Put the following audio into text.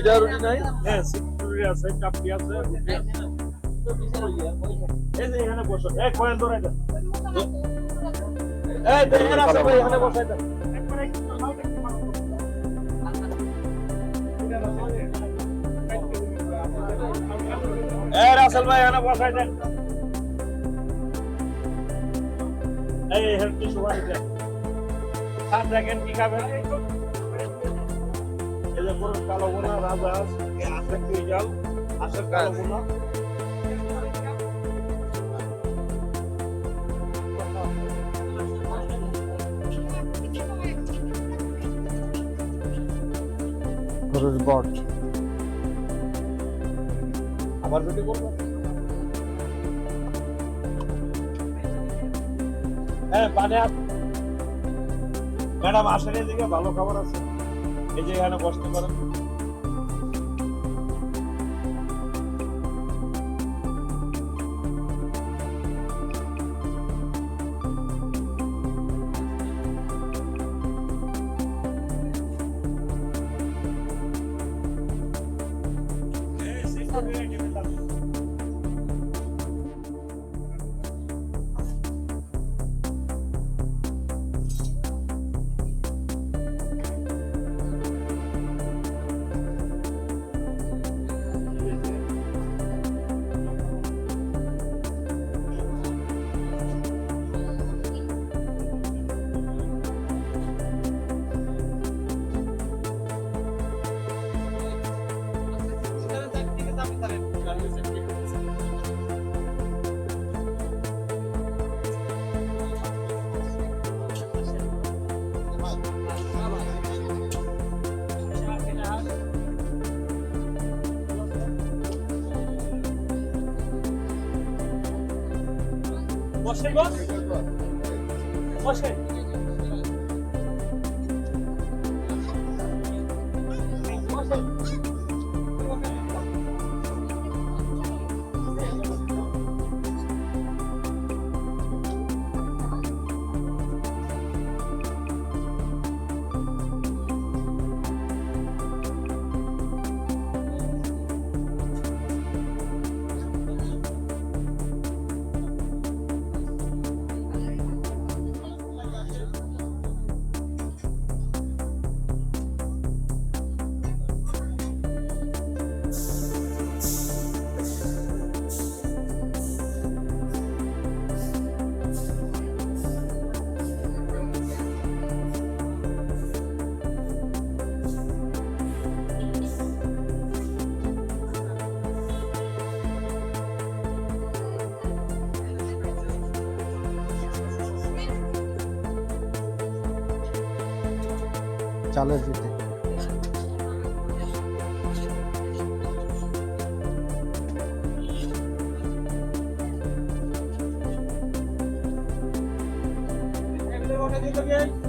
চিটা রুটি নাই? হ্যাঁ সিকুরি আছে, চাপটি আছে, রুটি আছে। এই যে এখানে বসো, এই কয়েন ধরে দেন। এই দেখেন আছে ভাই, এখানে বসাই দেন। এই রাসেল ভাই এখানে বসাই দেন। এই হেল্প টিস্যু বাড়ি দেন। সাত দেখেন কি খাবেন? এই যে পুরো কালো বোনা রাজহাঁস, এই হাঁসের কুইজাল, হাঁসের কালো বোনা। গরুর বট। আবার রুটি করবো? হ্যাঁ পানি ম্যাডাম আসেন, এদিকে ভালো খাবার আছে, এই যে এখানে বসতে পারেন। বসে বস, বসে। চালের পিঠে। দিতে